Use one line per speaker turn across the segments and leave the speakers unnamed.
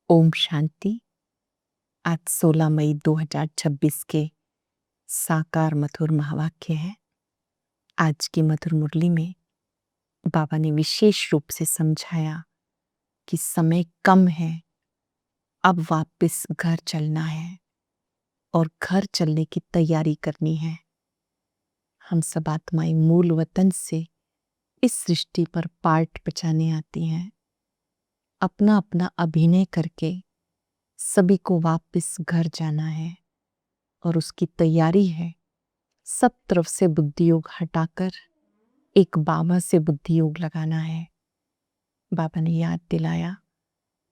ओम शांति। आज 16 मई 2026 के साकार मधुर महावाक्य है। आज की मधुर मुरली में बाबा ने विशेष रूप से समझाया कि समय कम है, अब वापस घर चलना है और घर चलने की तैयारी करनी है। हम सब आत्माएं मूल वतन से इस सृष्टि पर पार्ट बचाने आती हैं। अपना अपना अभिनय करके सभी को वापस घर जाना है और उसकी तैयारी है। सब तरफ से बुद्धि योग हटाकर एक बाबा से बुद्धि योग लगाना है। बाबा ने याद दिलाया,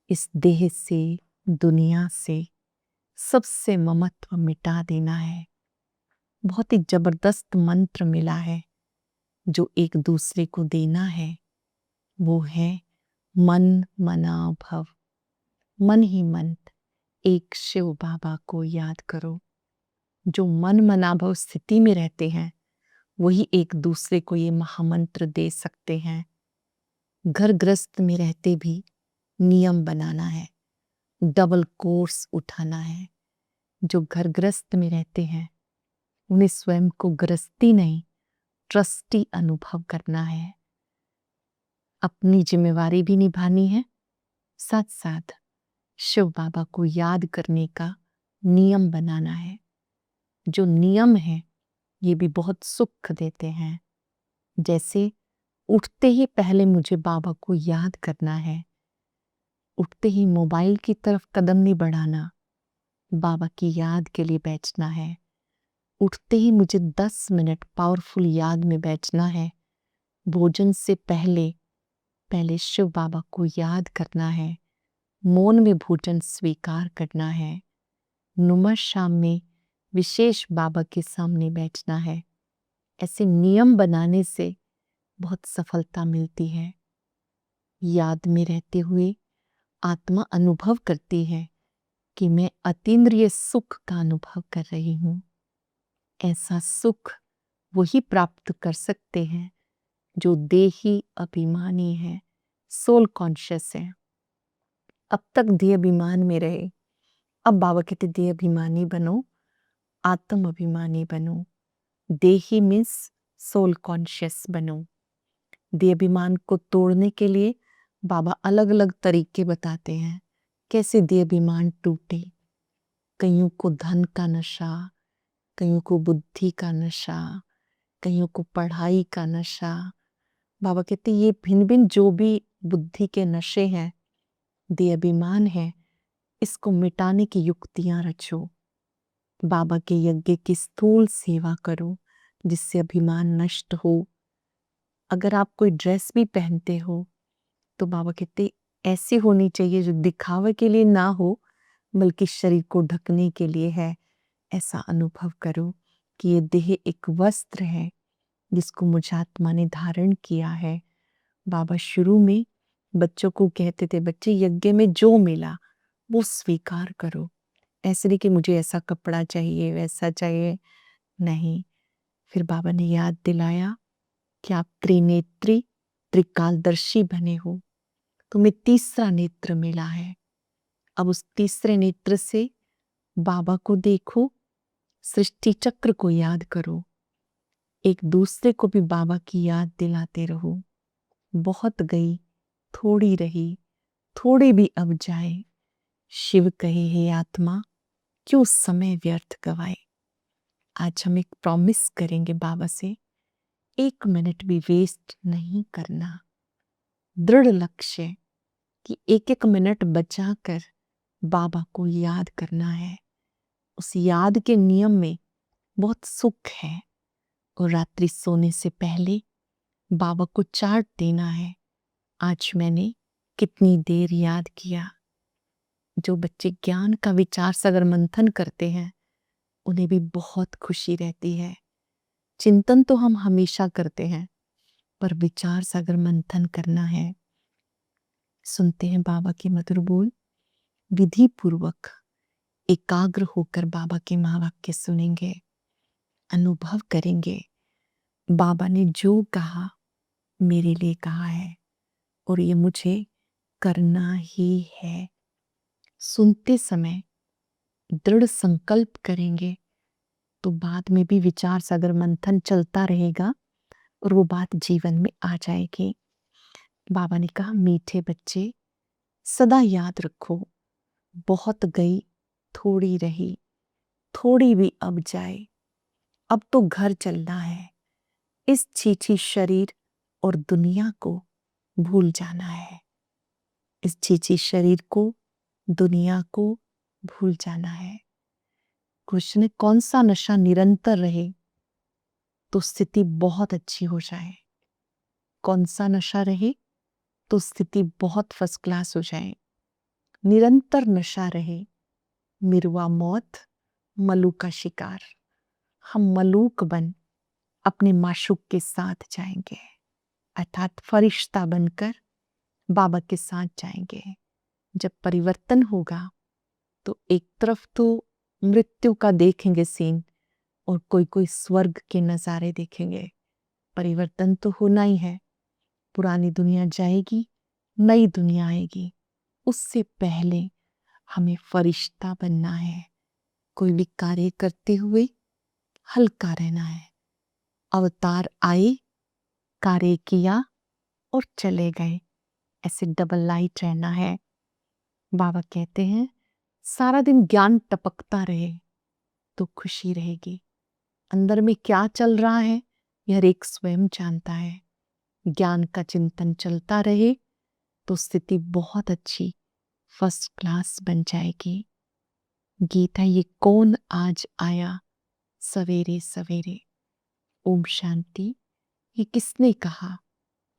इस देह से, दुनिया से सबसे ममत्व मिटा देना है। बहुत ही जबरदस्त मंत्र मिला है जो एक दूसरे को देना है। वो है मन मना भव। मन ही मन एक शिव बाबा को याद करो। जो मन मनाभव स्थिति में रहते हैं वही एक दूसरे को ये महामंत्र दे सकते हैं। घर गृहस्थ में रहते भी नियम बनाना है, डबल कोर्स उठाना है। जो घर गृहस्थ में रहते हैं उन्हें स्वयं को गृहस्थी नहीं, ट्रस्टी अनुभव करना है। अपनी जिम्मेवारी भी निभानी है, साथ साथ शिव बाबा को याद करने का नियम बनाना है। जो नियम है ये भी बहुत सुख देते हैं। जैसे उठते ही पहले मुझे बाबा को याद करना है। उठते ही मोबाइल की तरफ कदम नहीं बढ़ाना, बाबा की याद के लिए बैठना है। उठते ही मुझे 10 मिनट पावरफुल याद में बैठना है। भोजन से पहले पहले शिव बाबा को याद करना है। मौन में भोजन स्वीकार करना है। नुमा शाम में विशेष बाबा के सामने बैठना है। ऐसे नियम बनाने से बहुत सफलता मिलती है। याद में रहते हुए आत्मा अनुभव करती है कि मैं अतीन्द्रिय सुख का अनुभव कर रही हूँ। ऐसा सुख वही प्राप्त कर सकते हैं जो देही अभिमानी है, सोल कॉन्शियस है। अब तक देह अभिमान में रहे, अब बाबा कहते देह अभिमानी बनो, आत्म अभिमानी बनो। देही मीन्स सोल कॉन्शियस बनो। देह अभिमान को तोड़ने के लिए बाबा अलग अलग तरीके बताते हैं कैसे देह अभिमान टूटे। कईयों को धन का नशा, कईयों को बुद्धि का नशा, कईयों को पढ़ाई का नशा। बाबा कहते ये भिन्न भिन्न जो भी बुद्धि के नशे हैं, देह अभिमान है, इसको मिटाने की युक्तियां रचो। बाबा के यज्ञ की स्थूल सेवा करो जिससे अभिमान नष्ट हो। अगर आप कोई ड्रेस भी पहनते हो तो बाबा कहते ऐसी होनी चाहिए जो दिखावे के लिए ना हो बल्कि शरीर को ढकने के लिए है। ऐसा अनुभव करो कि ये देह एक वस्त्र है जिसको मुझ आत्मा ने धारण किया है। बाबा शुरू में बच्चों को कहते थे, बच्चे यज्ञ में जो मिला वो स्वीकार करो। ऐसे नहीं कि मुझे ऐसा कपड़ा चाहिए, वैसा चाहिए, नहीं। फिर बाबा ने याद दिलाया कि आप त्रिनेत्री त्रिकालदर्शी बने हो, तुम्हें तीसरा नेत्र मिला है। अब उस तीसरे नेत्र से बाबा को देखो, सृष्टि चक्र को याद करो, एक दूसरे को भी बाबा की याद दिलाते रहो। बहुत गई, थोड़ी रही, थोड़ी भी अब जाए। शिव कहे हे आत्मा, क्यों समय व्यर्थ गवाए। आज हम एक प्रॉमिस करेंगे बाबा से, 1 मिनट भी वेस्ट नहीं करना। दृढ़ लक्ष्य कि 1-1 मिनट बचाकर बाबा को याद करना है। उस याद के नियम में बहुत सुख है। और रात्रि सोने से पहले बाबा को चार्ट देना है, आज मैंने कितनी देर याद किया। जो बच्चे ज्ञान का विचार सागर मंथन करते हैं उन्हें भी बहुत खुशी रहती है। चिंतन तो हम हमेशा करते हैं पर विचार सागर मंथन करना है। सुनते हैं बाबा के मधुर बोल, विधि पूर्वक एकाग्र होकर बाबा के महावाक्य सुनेंगे, अनुभव करेंगे बाबा ने जो कहा मेरे लिए कहा है और ये मुझे करना ही है। सुनते समय दृढ़ संकल्प करेंगे तो बाद में भी विचार सागर मंथन चलता रहेगा और वो बात जीवन में आ जाएगी। बाबा ने कहा, मीठे बच्चे सदा याद रखो, बहुत गई थोड़ी रही, थोड़ी भी अब जाए, अब तो घर चलना है, इस छीछी शरीर और दुनिया को भूल जाना है, इस छीछी शरीर को दुनिया को भूल जाना है। कृष्ण ने कौन सा नशा निरंतर रहे तो स्थिति बहुत अच्छी हो जाए, कौन सा नशा रहे तो स्थिति बहुत फर्स्ट क्लास हो जाए। निरंतर नशा रहे, मिरवा मौत मलू का शिकार, हम मलूक बन अपने माशूक के साथ जाएंगे, अर्थात फरिश्ता बनकर बाबा के साथ जाएंगे। जब परिवर्तन होगा तो एक तरफ तो मृत्यु का देखेंगे सीन और कोई कोई स्वर्ग के नजारे देखेंगे। परिवर्तन तो होना ही है, पुरानी दुनिया जाएगी, नई दुनिया आएगी। उससे पहले हमें फरिश्ता बनना है, कोई भी कार्य करते हुए हल्का रहना है। अवतार आए, कार्य किया और चले गए, ऐसे डबल लाइट रहना है। बाबा कहते हैं, सारा दिन ज्ञान टपकता रहे तो खुशी रहेगी। अंदर में क्या चल रहा है यह एक स्वयं जानता है। ज्ञान का चिंतन चलता रहे तो स्थिति बहुत अच्छी फर्स्ट क्लास बन जाएगी। गीत है, ये कौन आज आया सवेरे सवेरे। ओम शांति। ये किसने कहा?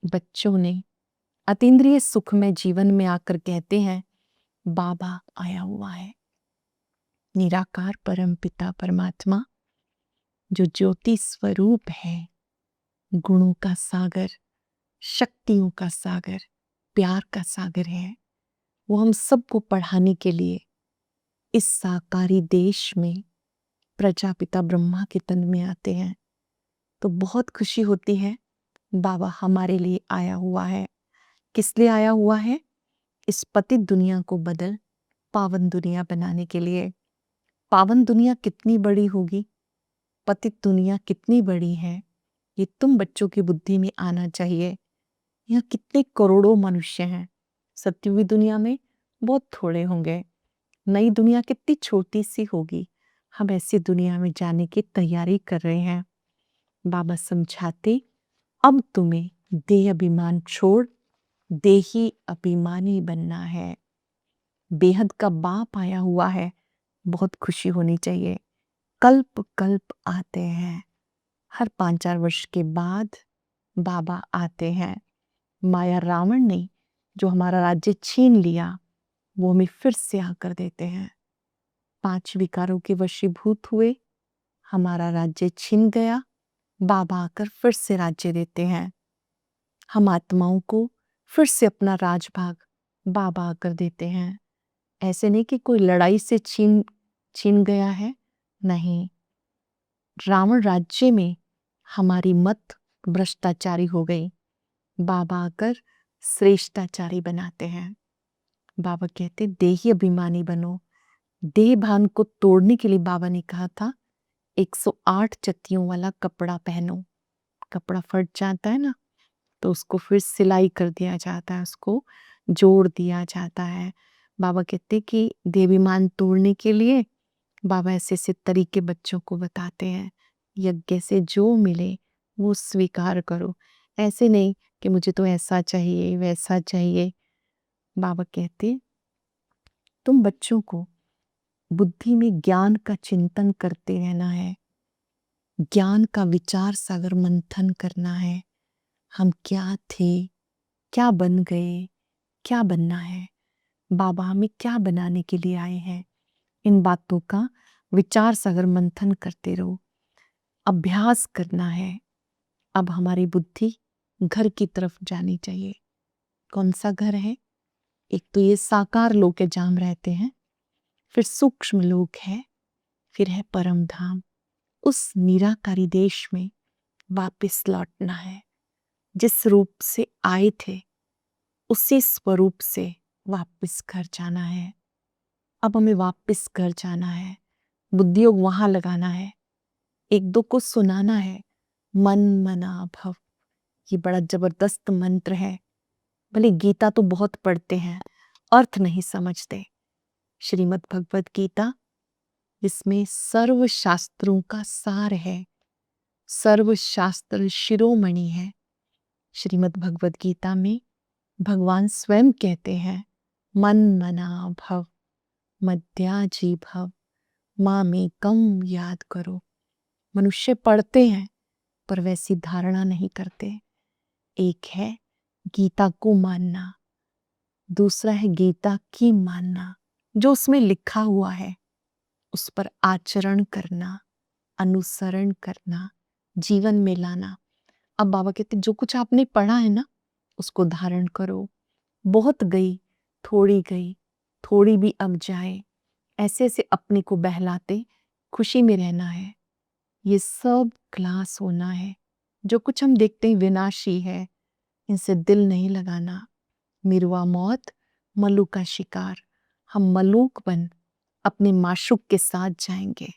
बच्चों ने अतीन्द्रिय सुख में जीवन में आकर कहते हैं, बाबा आया हुआ है। निराकार परम पिता परमात्मा जो ज्योति स्वरूप है, गुणों का सागर, शक्तियों का सागर, प्यार का सागर है, वो हम सबको पढ़ाने के लिए इस साकारी देश में प्रजापिता ब्रह्मा के तन में आते हैं। तो बहुत खुशी होती है, बाबा हमारे लिए आया हुआ है। किस लिए आया हुआ है? इस पतित दुनिया को बदल पावन दुनिया बनाने के लिए। पावन दुनिया कितनी बड़ी होगी, पतित दुनिया कितनी बड़ी है, ये तुम बच्चों की बुद्धि में आना चाहिए। यहाँ कितने करोड़ों मनुष्य हैं। सत्युगी दुनिया में बहुत थोड़े होंगे, नई दुनिया कितनी छोटी सी होगी। हम ऐसी दुनिया में जाने की तैयारी कर रहे हैं। बाबा समझाते, अब तुम्हें देह अभिमान छोड़ देही अभिमानी बनना है। बेहद का बाप आया हुआ है, बहुत खुशी होनी चाहिए। कल्प कल्प आते हैं, हर 5-4 वर्ष के बाद बाबा आते हैं। माया रावण ने जो हमारा राज्य छीन लिया, वो हमें फिर से आकर देते हैं। 5 विकारों के वशीभूत हुए, हमारा राज्य छिन गया, बाबा आकर फिर से राज्य देते हैं। हम आत्माओं को फिर से अपना राजभाग बाबा आकर देते हैं। ऐसे नहीं कि कोई लड़ाई से छीन गया है, नहीं। रावण राज्य में हमारी मत भ्रष्टाचारी हो गई, बाबा आकर श्रेष्ठाचारी बनाते हैं। बाबा कहते, देही अभिमानी बनो। देह भान को तोड़ने के लिए बाबा ने कहा था, 108 चत्तियों वाला कपड़ा पहनो। कपड़ा फट जाता है ना, तो उसको फिर सिलाई कर दिया जाता है, उसको जोड़ दिया जाता है। बाबा कहते कि देवीमान तोड़ने के लिए बाबा ऐसे ऐसे तरीके बच्चों को बताते हैं। यज्ञ से जो मिले वो स्वीकार करो, ऐसे नहीं कि मुझे तो ऐसा चाहिए वैसा चाहिए। बाबा कहते, तुम बच्चों को बुद्धि में ज्ञान का चिंतन करते रहना है, ज्ञान का विचार सागर मंथन करना है। हम क्या थे, क्या बन गए, क्या बनना है, बाबा हमें क्या बनाने के लिए आए हैं, इन बातों का विचार सागर मंथन करते रहो। अभ्यास करना है। अब हमारी बुद्धि घर की तरफ जानी चाहिए। कौन सा घर है? एक तो ये साकार लोक है जहाँ हम रहते हैं, फिर सूक्ष्म लोक है, फिर है परम धाम। उस निराकारी देश में वापस लौटना है। जिस रूप से आए थे उसी स्वरूप से वापस घर जाना है। अब हमें वापस घर जाना है, बुद्धि योग वहां लगाना है, एक दो को सुनाना है। मन मना भव, ये बड़ा जबरदस्त मंत्र है। भले गीता तो बहुत पढ़ते हैं, अर्थ नहीं समझते। श्रीमद् भगवत गीता जिसमें सर्व शास्त्रों का सार है, सर्व शास्त्र शिरोमणि है। श्रीमद् भगवत गीता में भगवान स्वयं कहते हैं, मन मना भव मध्याजी भव, मामेकम याद करो। मनुष्य पढ़ते हैं पर वैसी धारणा नहीं करते। एक है गीता को मानना, दूसरा है गीता की मानना, जो उसमें लिखा हुआ है उस पर आचरण करना, अनुसरण करना, जीवन में लाना। अब बाबा कहते जो कुछ आपने पढ़ा है ना उसको धारण करो। बहुत गई, थोड़ी भी अब जाए, ऐसे ऐसे अपने को बहलाते खुशी में रहना है। ये सब क्लास होना है। जो कुछ हम देखते हैं विनाशी है, इनसे दिल नहीं लगाना। मिरुआ मौत, मल्लू का शिकार। हम मलूक बन अपने माशूक के साथ जाएंगे,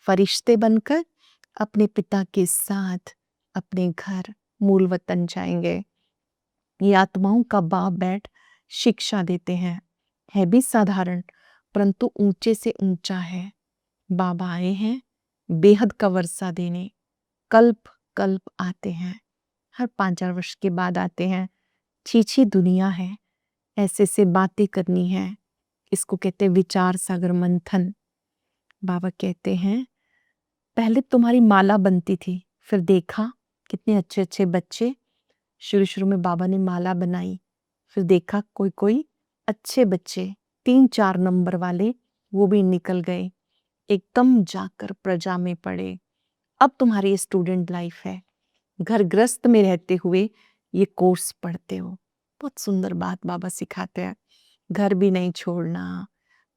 फरिश्ते बनकर अपने पिता के साथ अपने घर मूल वतन जाएंगे। ये आत्माओं का बाप बैठ शिक्षा देते हैं, है भी साधारण परंतु ऊंचे से ऊंचा है। बाबा आए हैं बेहद का वर्षा देने, कल्प कल्प आते हैं, हर 5-4 वर्ष के बाद आते हैं। छी दुनिया है, ऐसे से बातें करनी है। इसको कहते हैं विचार सागर मंथन। बाबा कहते हैं पहले तुम्हारी माला बनती थी, फिर देखा कितने अच्छे अच्छे बच्चे। शुरू में बाबा ने माला बनाई, फिर देखा कोई कोई अच्छे बच्चे 3-4 नंबर वाले वो भी निकल गए, एकदम जाकर प्रजा में पड़े। अब तुम्हारी स्टूडेंट लाइफ है, घर ग्रस्त में रहते हुए ये कोर्स पढ़ते हो। बहुत सुंदर बात बाबा सिखाते हैं। घर भी नहीं छोड़ना,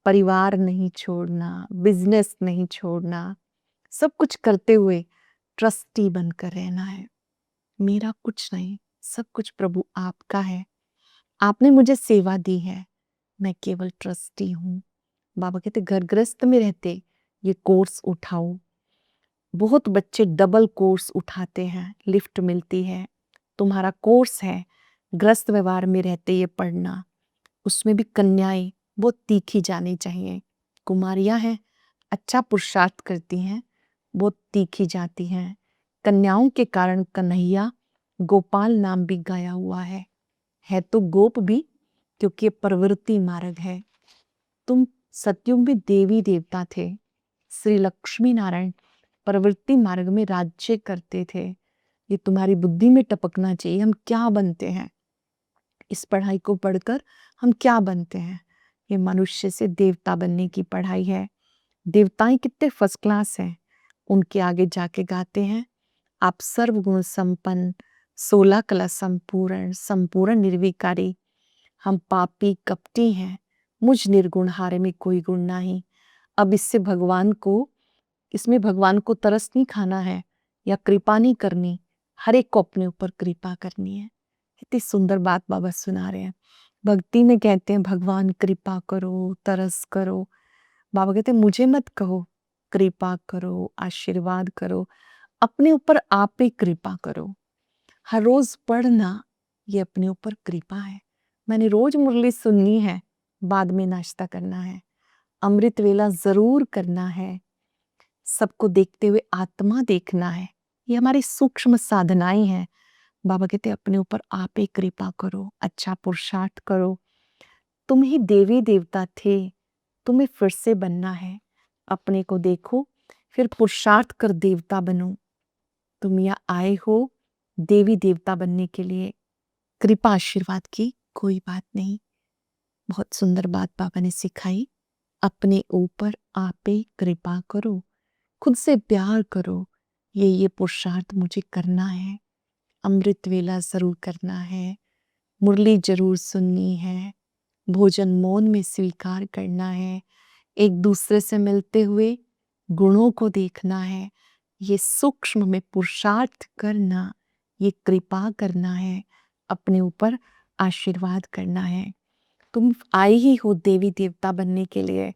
परिवार नहीं छोड़ना, बिजनेस नहीं छोड़ना, सब कुछ करते हुए ट्रस्टी बनकर रहना है। मेरा कुछ नहीं, सब कुछ प्रभु आपका है। आपने मुझे सेवा दी है, मैं केवल ट्रस्टी हूँ। बाबा कहते घर गृहस्थ में रहते ये कोर्स उठाओ। बहुत बच्चे डबल कोर्स उठाते हैं, लिफ्ट मिलती है। तुम्हारा कोर्स है गृहस्थ व्यवहार में रहते ये पढ़ना। उसमें भी कन्याएं बहुत तीखी जानी चाहिए। कुमारियां हैं अच्छा पुरुषार्थ करती हैं, बहुत तीखी जाती हैं। कन्याओं के कारण कन्हैया गोपाल नाम भी गाया हुआ है तो गोप भी, क्योंकि ये प्रवृत्ति मार्ग है। तुम सतयुग में देवी देवता थे, श्री लक्ष्मी नारायण प्रवृत्ति मार्ग में राज्य करते थे। ये तुम्हारी बुद्धि में टपकना चाहिए, हम क्या बनते हैं, इस पढ़ाई को पढ़कर हम क्या बनते हैं। ये मनुष्य से देवता बनने की पढ़ाई है। देवताएं कितने फर्स्ट क्लास हैं, उनके आगे जाके गाते हैं आप सर्वगुण संपन्न, 16 कला संपूर्ण, संपूर्ण निर्विकारी। हम पापी कपटी हैं, मुझ निर्गुण हारे में कोई गुण नहीं। अब इसमें भगवान को तरस नहीं खाना है या कृपा नहीं करनी, हर एक को अपने ऊपर कृपा करनी है। इतनी सुंदर बात बाबा सुना रहे हैं। भक्ति में कहते हैं भगवान कृपा करो, तरस करो। बाबा कहते हैं मुझे मत कहो, कृपा करो, आशीर्वाद करो, अपने ऊपर आप ही कृपा करो। हर रोज पढ़ना ये अपने ऊपर कृपा है। मैंने रोज मुरली सुननी है, बाद में नाश्ता करना है, अमृत वेला जरूर करना है, सबको देखते हुए आत्मा देखना है। ये हमारी सूक्ष्म साधनाएं हैं। बाबा कहते अपने ऊपर आप ही कृपा करो, अच्छा पुरुषार्थ करो। तुम ही देवी देवता थे, तुम्हें फिर से बनना है। अपने को देखो, फिर पुरुषार्थ कर देवता बनो। तुम यहाँ आए हो देवी देवता बनने के लिए, कृपा आशीर्वाद की कोई बात नहीं। बहुत सुंदर बात बाबा ने सिखाई। अपने ऊपर आप ही कृपा करो, खुद से प्यार करो। ये पुरुषार्थ मुझे करना है, अमृत वेला जरूर करना है, मुरली जरूर सुननी है, भोजन मौन में स्वीकार करना है, एक दूसरे से मिलते हुए गुणों को देखना है। ये सूक्ष्म में पुरुषार्थ करना, ये कृपा करना है, अपने ऊपर आशीर्वाद करना है। तुम आए ही हो देवी देवता बनने के लिए,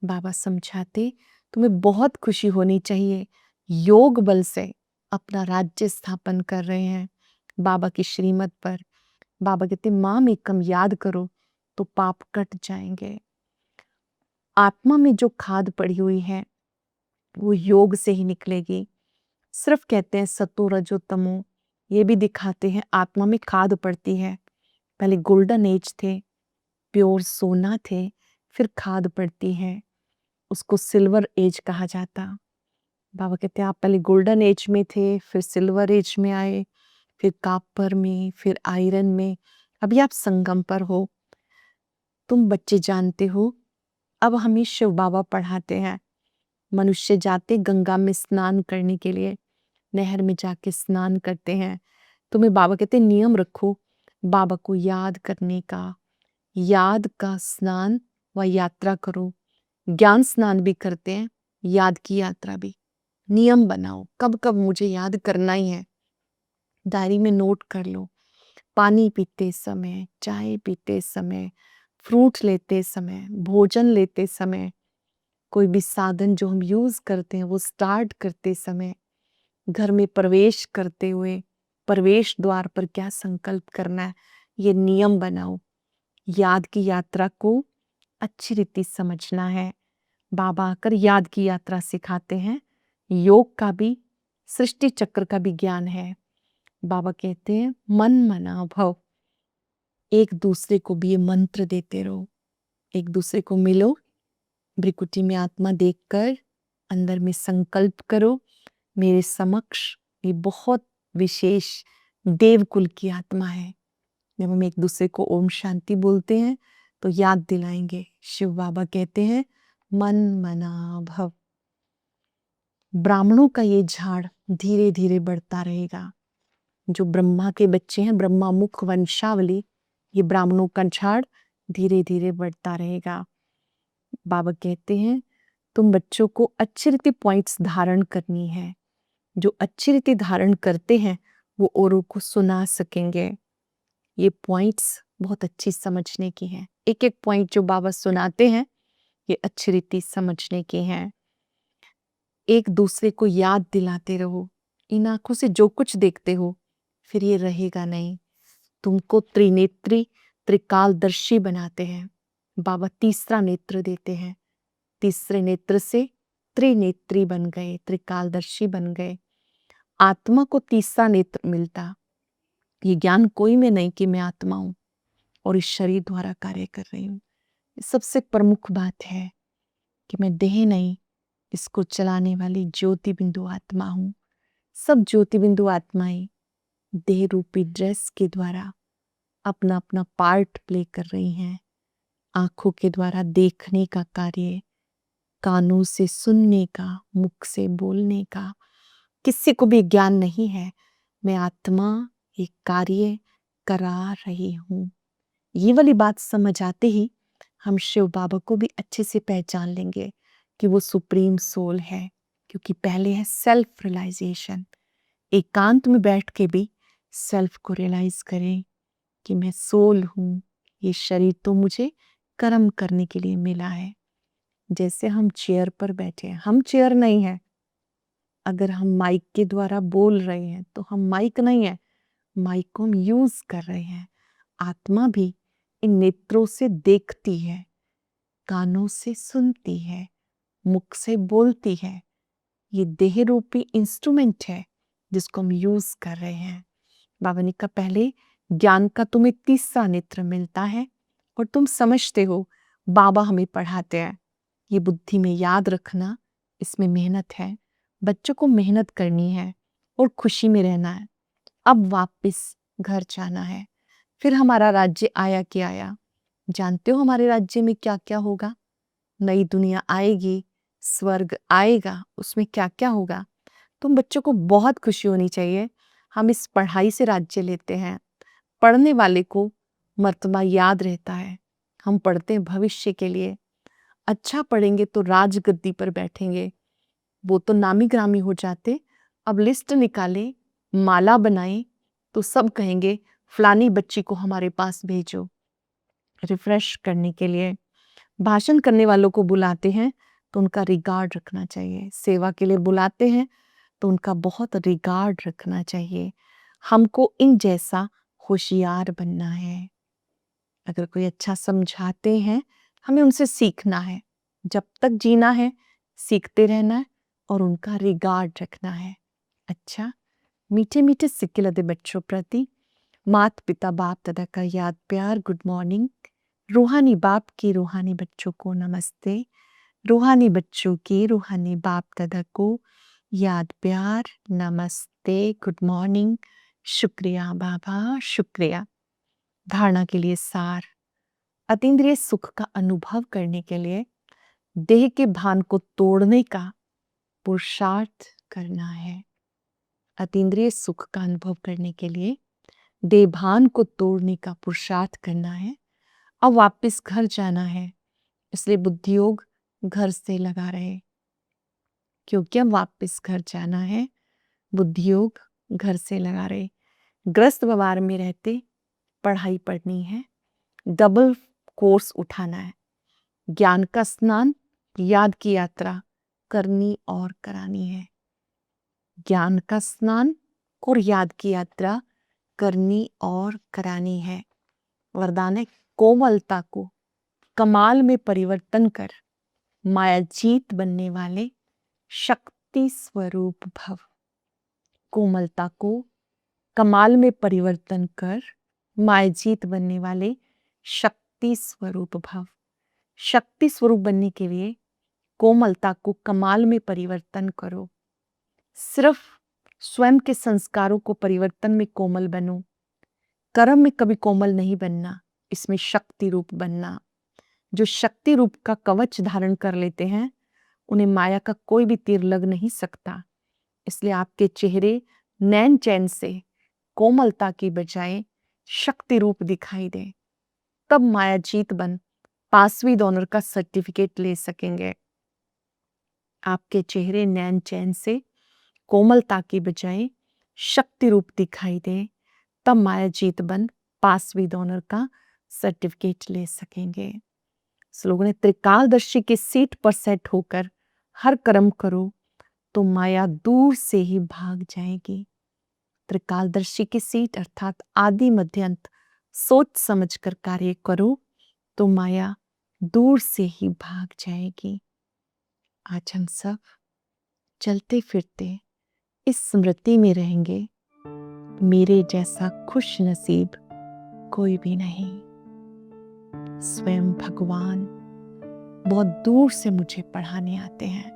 बाबा समझाते, तुम्हें बहुत खुशी होनी चाहिए, योग बल से अपना राज्य स्थापन कर रहे हैं बाबा की श्रीमत पर। बाबा कहते माम एकम याद करो तो पाप कट जाएंगे। आत्मा में जो खाद पड़ी हुई है वो योग से ही निकलेगी। सिर्फ कहते हैं सतो रजो तमो, ये भी दिखाते हैं आत्मा में खाद पड़ती है। पहले गोल्डन एज थे, प्योर सोना थे, फिर खाद पड़ती है, उसको सिल्वर एज कहा जाता। बाबा कहते हैं आप पहले गोल्डन एज में थे, फिर सिल्वर एज में आए, फिर कापर में, फिर आयरन में, अभी आप संगम पर हो। तुम बच्चे जानते हो, अब हमें शिव बाबा पढ़ाते हैं। मनुष्य जाते गंगा में स्नान करने के लिए, नहर में जाके स्नान करते हैं। तुम्हें बाबा कहते नियम रखो बाबा को याद करने का, याद का स्नान व यात्रा करो। ज्ञान स्नान भी करते हैं, याद की यात्रा भी। नियम बनाओ कब कब मुझे याद करना ही है, डायरी में नोट कर लो। पानी पीते समय, चाय पीते समय, फ्रूट लेते समय, भोजन लेते समय, कोई भी साधन जो हम यूज करते हैं वो स्टार्ट करते समय, घर में प्रवेश करते हुए प्रवेश द्वार पर क्या संकल्प करना है, ये नियम बनाओ। याद की यात्रा को अच्छी रीति समझना है। बाबा आकर याद की यात्रा सिखाते हैं। योग का भी, सृष्टि चक्र का भी ज्ञान है। बाबा कहते हैं मन मना भव, एक दूसरे को भी ये मंत्र देते रहो। एक दूसरे को मिलो, भ्रिकुटी में आत्मा देखकर अंदर में संकल्प करो, मेरे समक्ष ये बहुत विशेष देवकुल की आत्मा है। जब हम एक दूसरे को ओम शांति बोलते हैं तो याद दिलाएंगे। शिव बाबा कहते हैं मन मना भव। ब्राह्मणों का ये झाड़ धीरे धीरे बढ़ता रहेगा। जो ब्रह्मा के बच्चे हैं, ब्रह्मा मुख वंशावली, ये ब्राह्मणों का झाड़ धीरे धीरे बढ़ता रहेगा। बाबा कहते हैं तुम बच्चों को अच्छी रीति पॉइंट्स धारण करनी है। जो अच्छी रीति धारण करते हैं वो औरों को सुना सकेंगे। ये पॉइंट्स बहुत अच्छी समझने की हैं। एक एक पॉइंट जो बाबा सुनाते हैं ये अच्छी रीति समझने के हैं। एक दूसरे को याद दिलाते रहो। इन आंखों से जो कुछ देखते हो फिर ये रहेगा नहीं। तुमको त्रिनेत्री त्रिकालदर्शी बनाते हैं। बाबा तीसरा नेत्र देते हैं। तीसरे नेत्र से त्रिनेत्री बन गए, त्रिकालदर्शी बन गए। आत्मा को तीसरा नेत्र मिलता। ये ज्ञान कोई में नहीं कि मैं आत्मा हूं और इस शरीर द्वारा कार्य कर रही हूं। सबसे प्रमुख बात है कि मैं देह नहीं, इसको चलाने वाली ज्योति बिंदु आत्मा हूं। सब ज्योति बिंदु आत्माएं देह रूपी ड्रेस के द्वारा अपना अपना पार्ट प्ले कर रही हैं। आंखों के द्वारा देखने का कार्य, कानों से सुनने का, मुख से बोलने का। किसी को भी ज्ञान नहीं है मैं आत्मा एक कार्य करा रही हूं। ये वाली बात समझ आते ही हम शिव बाबा को भी अच्छे से पहचान लेंगे कि वो सुप्रीम सोल है। क्योंकि पहले है सेल्फ रियलाइजेशन। एकांत में बैठ के भी सेल्फ को रियलाइज करें कि मैं सोल हूं। ये शरीर तो मुझे कर्म करने के लिए मिला है। जैसे हम चेयर पर बैठे हैं, हम चेयर नहीं है। अगर हम माइक के द्वारा बोल रहे हैं तो हम माइक नहीं है, माइक को हम यूज कर रहे हैं। आत्मा भी इन नेत्रों से देखती है, कानों से सुनती है, मुख से बोलती है। ये देह रूपी इंस्ट्रूमेंट है जिसको हम यूज कर रहे हैं। बाबा ने कहा पहले ज्ञान का तुम्हें तीसरा नेत्र मिलता है और तुम समझते हो बाबा हमें पढ़ाते हैं। ये बुद्धि में याद रखना, इसमें मेहनत है। बच्चों को मेहनत करनी है और खुशी में रहना है। अब वापस घर जाना है। फिर हमारा राज्य आया कि आया। जानते हो हमारे राज्य में क्या क्या होगा? नई दुनिया आएगी, स्वर्ग आएगा, उसमें क्या क्या होगा। तुम बच्चों को बहुत खुशी होनी चाहिए। हम इस पढ़ाई से राज्य लेते हैं। पढ़ने वाले को मर्तबा याद रहता है। हम पढ़ते हैं भविष्य के लिए। अच्छा पढ़ेंगे तो राजगद्दी पर बैठेंगे। वो तो नामी ग्रामी हो जाते। अब लिस्ट निकाले, माला बनाए तो सब कहेंगे फलानी बच्ची को हमारे पास भेजो रिफ्रेश करने के लिए। भाषण करने वालों को बुलाते हैं तो उनका रिगार्ड रखना चाहिए। सेवा के लिए बुलाते हैं तो उनका बहुत रिगार्ड रखना चाहिए। हमको इन जैसा होशियार बनना है। अगर कोई अच्छा समझाते हैं, हमें उनसे सीखना है। जब तक जीना है, सीखते रहना है और उनका रिगार्ड रखना है। अच्छा, मीठे मीठे सिक्के लदे बच्चों प्रति मात पिता बाप दादा का याद प्यार गुड मॉर्निंग। रूहानी बाप की रूहानी बच्चों को नमस्ते। रूहानी बच्चों की रूहानी बाप दादा को याद प्यार नमस्ते गुड मॉर्निंग। शुक्रिया बाबा, शुक्रिया। धारणा के लिए सार। अतीन्द्रिय सुख का अनुभव करने के लिए देह के भान को तोड़ने का पुरुषार्थ करना है। अतीन्द्रिय सुख का अनुभव करने के लिए देभान को तोड़ने का पुरुषार्थ करना है। अब वापस घर जाना है, इसलिए बुद्धि योग घर से लगा रहे, क्योंकि अब वापस घर जाना है। बुद्धि योग घर से लगा रहे। ग्रस्त व्यवहार में रहते पढ़ाई पढ़नी है, डबल कोर्स उठाना है। ज्ञान का स्नान, याद की यात्रा करनी और करानी है। ज्ञान का स्नान और याद की यात्रा करनी और करानी है। वरदान है कोमलता को कमाल में परिवर्तन कर मायाजीत बनने वाले शक्ति स्वरूप भव। कोमलता को कमाल में परिवर्तन कर मायाजीत बनने वाले शक्ति स्वरूप भव। शक्ति स्वरूप बनने के लिए कोमलता को कमाल में परिवर्तन करो। सिर्फ स्वयं के संस्कारों को परिवर्तन में कोमल बनो। कर्म में कभी कोमल नहीं बनना, इसमें शक्ति रूप बनना। जो शक्ति रूप का कवच धारण कर लेते हैं, उन्हें माया का कोई भी तीर लग नहीं सकता। इसलिए आपके चेहरे नैन चैन से कोमलता की बजाय शक्ति रूप दिखाई दे, तब माया जीत बन पासवी डॉनर का सर्टिफिकेट ले सकेंगे। आपके चेहरे नैन चैन से कोमलता की बजाय शक्ति रूप दिखाई दे, तब माया जीत बन पासवी डॉनर का सर्टिफिकेट ले सकेंगे। लोगों ने त्रिकालदर्शी के सीट पर सेट होकर हर कर्म करो तो माया दूर से ही भाग जाएगी। त्रिकालदर्शी की सीट अर्थात आदि मध्य अंत सोच समझकर कार्य करो तो माया दूर से ही भाग जाएगी। आज हम सब चलते फिरते इस स्मृति में रहेंगे, मेरे जैसा खुश नसीब कोई भी नहीं। स्वयं भगवान बहुत दूर से मुझे पढ़ाने आते हैं।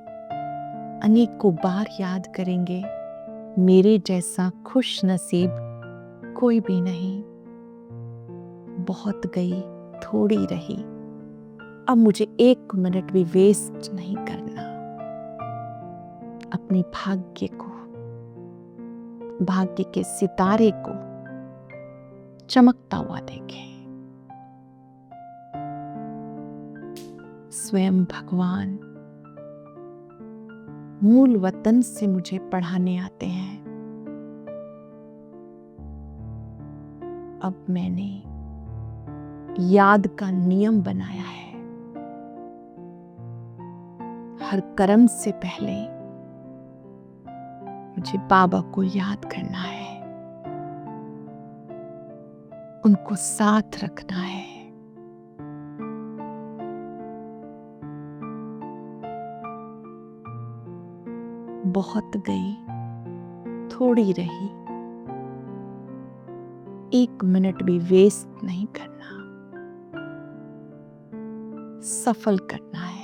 अनेकों बार याद करेंगे, मेरे जैसा खुश नसीब कोई भी नहीं। बहुत गई थोड़ी रही, अब मुझे 1 मिनट भी वेस्ट नहीं करना। अपने भाग्य को, भाग्य के सितारे को चमकता हुआ देखें। स्वयं भगवान मूल वतन से मुझे पढ़ाने आते हैं। अब मैंने याद का नियम बनाया है। हर कर्म से पहले मुझे बाबा को याद करना है, उनको साथ रखना है। बहुत गई थोड़ी रही, 1 मिनट भी वेस्ट नहीं करना, सफल करना है।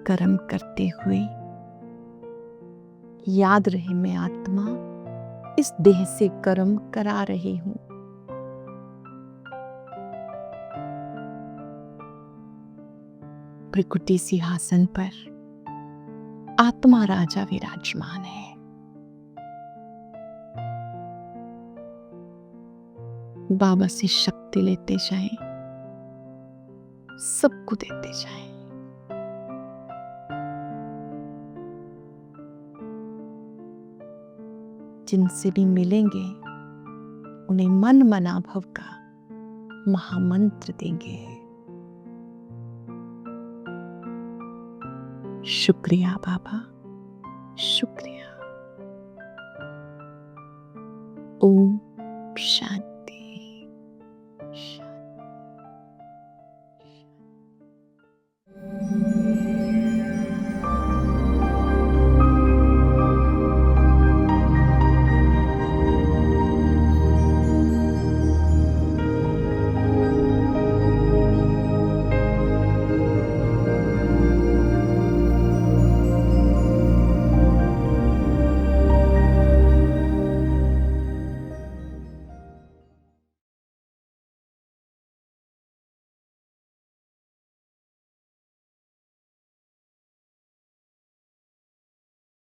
कर्म करते हुए याद रहे, मैं आत्मा इस देह से कर्म करा रही हूं। भृकुटी सिंहासन पर आत्मा राजा विराजमान है। बाबा से शक्ति लेते जाएं, सबको देते जाएं। जिनसे भी मिलेंगे उन्हें मन मनाभव का महामंत्र देंगे। शुक्रिया बाबा, शुक्रिया। ओम शांति।